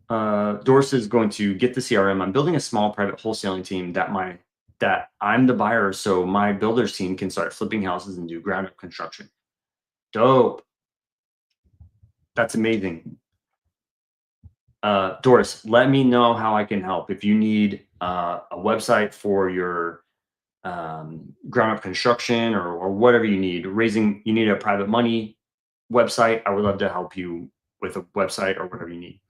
Doris is going to get the CRM. I'm building a small private wholesaling team that I'm the buyer, so my builders team can start flipping houses and do ground up construction. Dope. That's amazing. Doris, let me know how I can help. If you need a website for your ground up construction or whatever you need, you need a private money website, I would love to help you with a website or whatever you need.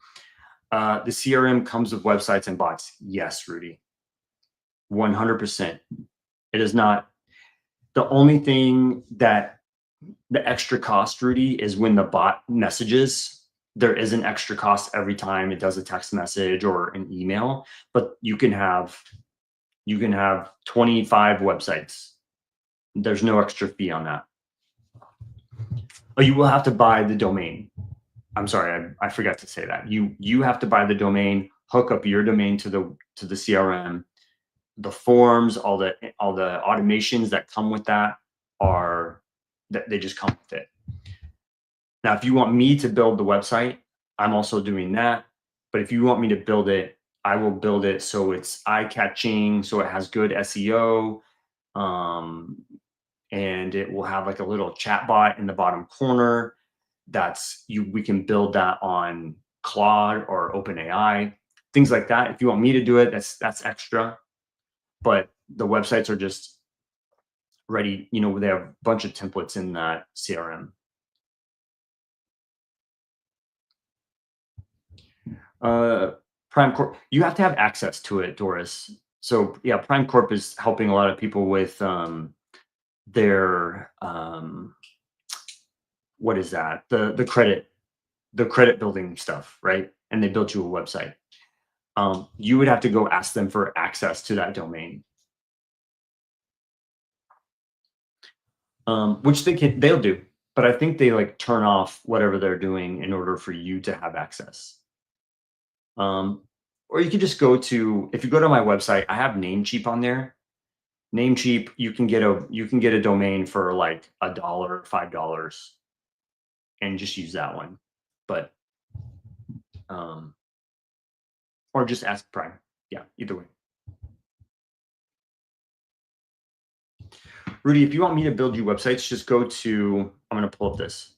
The CRM comes with websites and bots. Yes, Rudy, 100%. It is not. The only thing that the extra cost, Rudy, is when the bot messages there is an extra cost every time it does a text message or an email, but you can have 25 websites. There's no extra fee on that. Oh, you will have to buy the domain. I'm sorry, I forgot to say that. You have to buy the domain, hook up your domain to the CRM. The forms, all the automations that come with that are that they just come with it. Now, if you want me to build the website, I'm also doing that. But if you want me to build it, I will build it so it's eye-catching, so it has good SEO, and it will have like a little chat bot in the bottom corner. We can build that on Claude or OpenAI, things like that. If you want me to do it, that's extra. But the websites are just ready. They have a bunch of templates in that CRM. Prime Corp, you have to have access to it, Doris. So yeah, Prime Corp is helping a lot of people with their what is that? The credit building stuff, right? And they built you a website. You would have to go ask them for access to that domain, which they'll do. But I think they like turn off whatever they're doing in order for you to have access. Or you could just if you go to my website, I have Namecheap on there. Namecheap, you can get a domain for like $1, $5, and just use that one. But or just ask Prime. Yeah, either way. Rudy, if you want me to build you websites, just go to, I'm going to pull up this.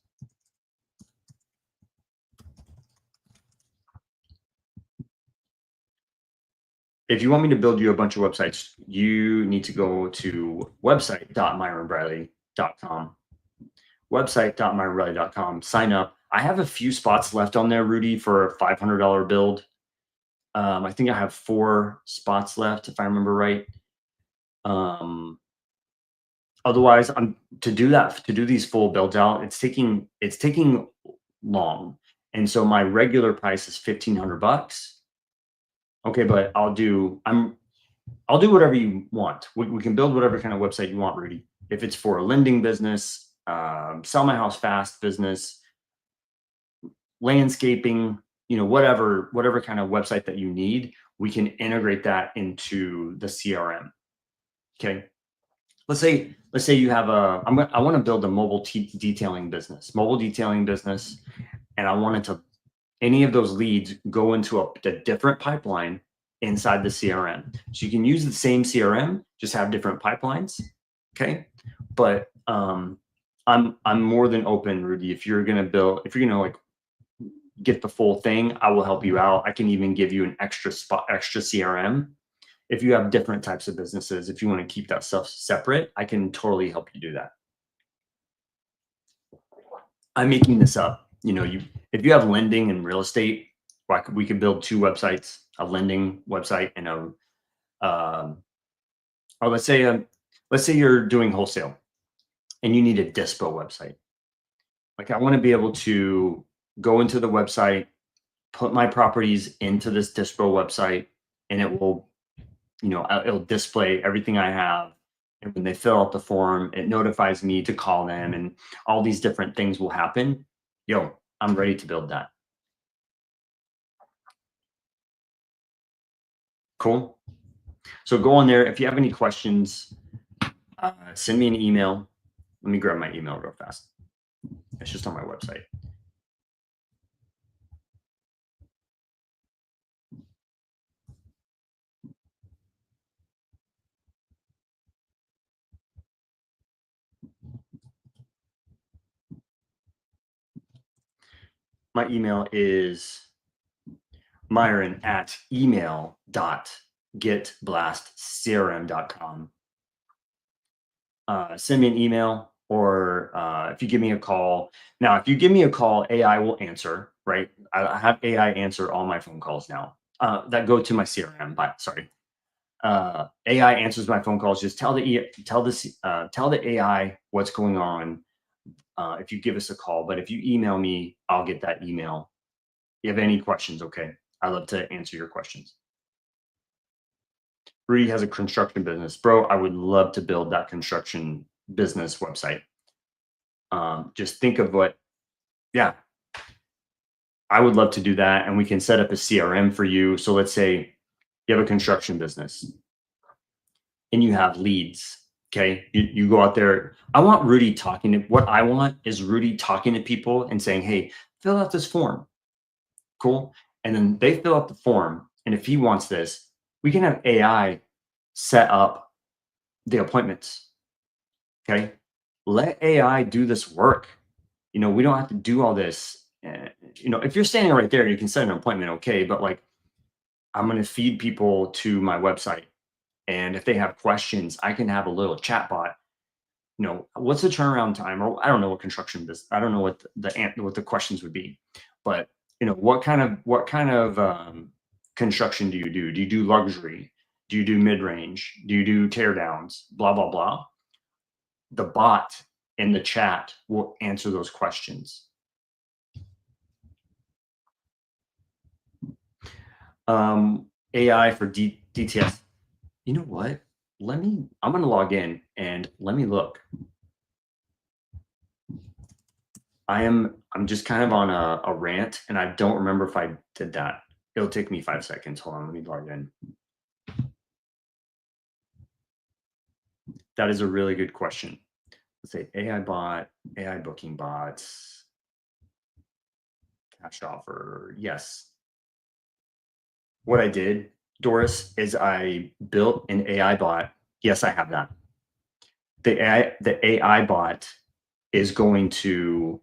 If you want me to build you a bunch of websites, you need to go to website.myronbriley.com. Website.myronbriley.com. Sign up. I have a few spots left on there, Rudy, for a $500 build. I think I have 4 spots left, if I remember right. Otherwise, to do these full builds out, it's taking long, and so my regular price is $1,500. Okay, but I'll do whatever you want. We can build whatever kind of website you want, Rudy. If it's for a lending business, sell my house fast business, landscaping, whatever kind of website that you need, we can integrate that into the CRM. Okay. Let's say you have I want to build a mobile detailing business, and I wanted any of those leads go into a different pipeline inside the CRM. So you can use the same CRM, just have different pipelines. Okay. But I'm more than open, Rudy. If you're gonna like get the full thing, I will help you out. I can even give you an extra CRM. If you have different types of businesses, if you want to keep that stuff separate, I can totally help you do that. I'm making this up. If you have lending and real estate, we could build 2 websites, a lending website and or let's say you're doing wholesale and you need a dispo website. Like I want to be able to go into the website, put my properties into this dispo website, and it will it'll display everything I have. And when they fill out the form, it notifies me to call them, and all these different things will happen. I'm ready to build that. Cool. So go on there. If you have any questions, send me an email. Let me grab my email real fast. It's just on my website. My email is myron@email.getblastcrm.com. Send me an email, or if you give me a call. Now, if you give me a call, AI will answer, right? I have AI answer all my phone calls now that go to my CRM. Sorry. AI answers my phone calls. Just tell the AI what's going on if you give us a call. But if you email me, I'll get that email you have any questions, okay? I love to answer your questions. Rudy has a construction business. Bro, I would love to build that construction business website. Just think of what, yeah, I would love to do that. And we can set up a CRM for you. So let's say you have a construction business and you have leads. Okay. You go out there. I want Rudy talking to, what I want is Rudy talking to people and saying, hey, fill out this form. Cool. And then they fill out the form. And if he wants this, we can have AI set up the appointments. Okay. Let AI do this work. We don't have to do all this. If you're standing right there, you can set an appointment. Okay. But like, I'm going to feed people to my website. And if they have questions, I can have a little chat bot. What's the turnaround time? Or I don't know what construction business. I don't know what the questions would be, but what kind of construction do you do? Do you do luxury? Do you do mid range? Do you do tear downs? Blah blah blah. The bot in the chat will answer those questions. AI for DTS. You know what? I'm going to log in and let me look. I'm just kind of on a rant and I don't remember if I did that. It'll take me 5 seconds. Hold on, let me log in. That is a really good question. Let's say AI bot, AI booking bots, cash offer. Yes. What I did, Doris, is I built an AI bot. Yes, I have that. The AI bot is going to,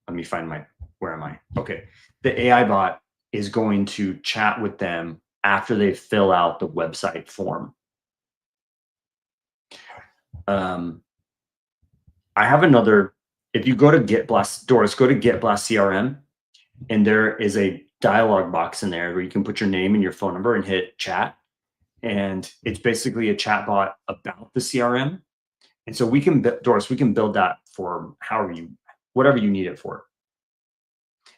let me find where am I? Okay. The AI bot is going to chat with them after they fill out the website form. I have another, if you go to GetBlast, Doris, go to GetBlast CRM, and there is a dialog box in there where you can put your name and your phone number and hit chat. And it's basically a chat bot about the CRM. And so Doris, we can build that for whatever you need it for.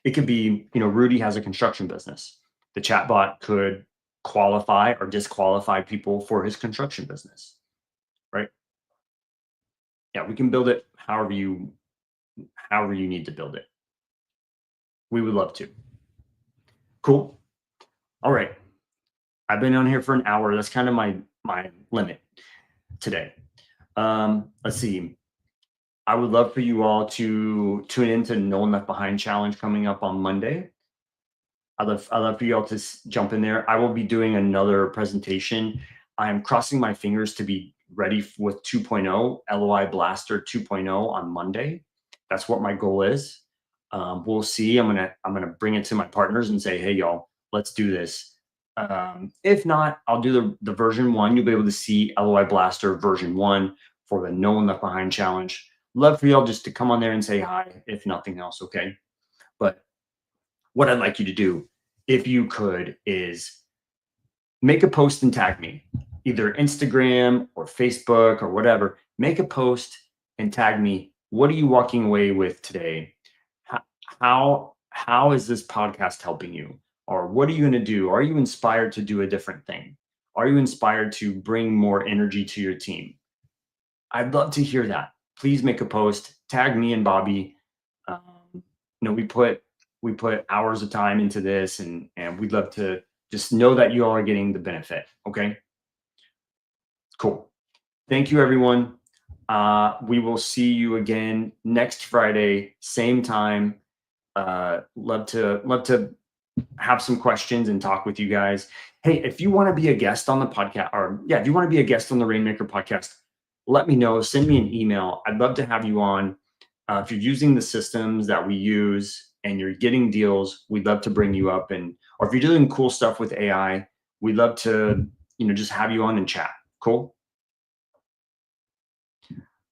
It could be, Rudy has a construction business. The chat bot could qualify or disqualify people for his construction business, right? Yeah, we can build it however you need to build it. We would love to. Cool. All right. I've been on here for an hour. That's kind of my limit today. Let's see. I would love for you all to tune into No One Left Behind Challenge coming up on Monday. I'd love for you all to jump in there. I will be doing another presentation. I'm crossing my fingers to be ready with 2.0, LOI Blaster 2.0 on Monday. That's what my goal is. We'll see. I'm gonna bring it to my partners and say, hey, y'all, let's do this. If not, I'll do the version 1. You'll be able to see LOI Blaster version 1 for the No One Left Behind Challenge. Love for y'all just to come on there and say hi, if nothing else, okay? But what I'd like you to do, if you could, is make a post and tag me, either Instagram or Facebook or whatever. Make a post and tag me. What are you walking away with today? How is this podcast helping you? Or what are you going to do? Are you inspired to do a different thing? Are you inspired to bring more energy to your team? I'd love to hear that. Please make a post, tag me and Bobby. We put hours of time into this, and we'd love to just know that you all are getting the benefit. Okay. Cool. Thank you, everyone. We will see you again next Friday, same time. Love to have some questions and talk with you guys. Hey, if you want to be a guest on the podcast, if you want to be a guest on the Rainmaker podcast, let me know. Send me an email. I'd love to have you on. If you're using the systems that we use and you're getting deals, we'd love to bring you up. Or if you're doing cool stuff with AI, we'd love to, just have you on and chat. Cool.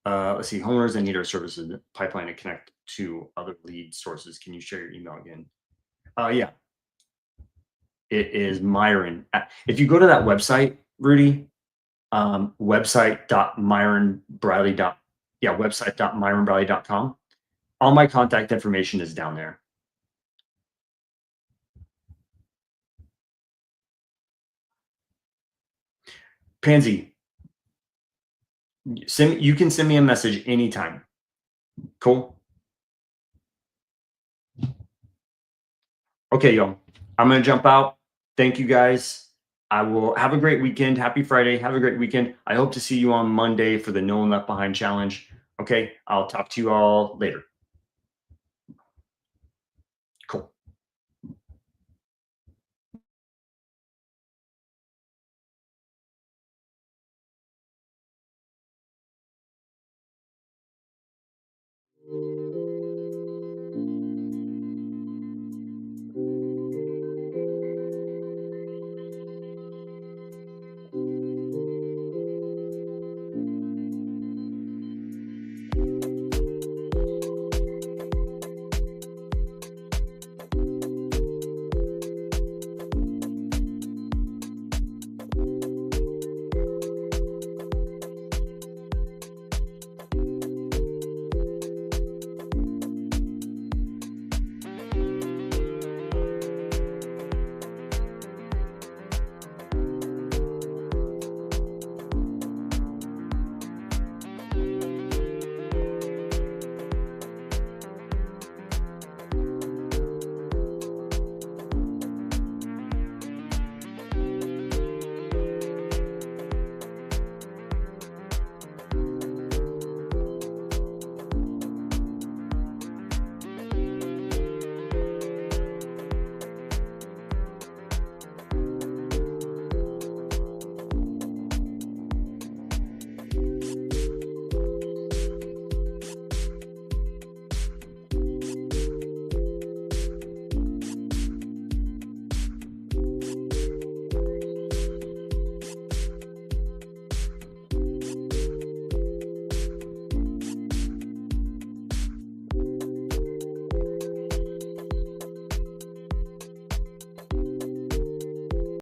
Let's see. Homeowners that need our services pipeline to connect to other lead sources. Can you share your email again? Yeah. It is Miron. If you go to that website, Rudy, website.myronbradley.com. All my contact information is down there. Pansy, you can send me a message anytime. Cool. Okay, y'all. I'm gonna jump out. Thank you guys. I will have a great weekend. Happy Friday. Have a great weekend. I hope to see you on Monday for the No One Left Behind challenge. Okay, I'll talk to you all later. Cool.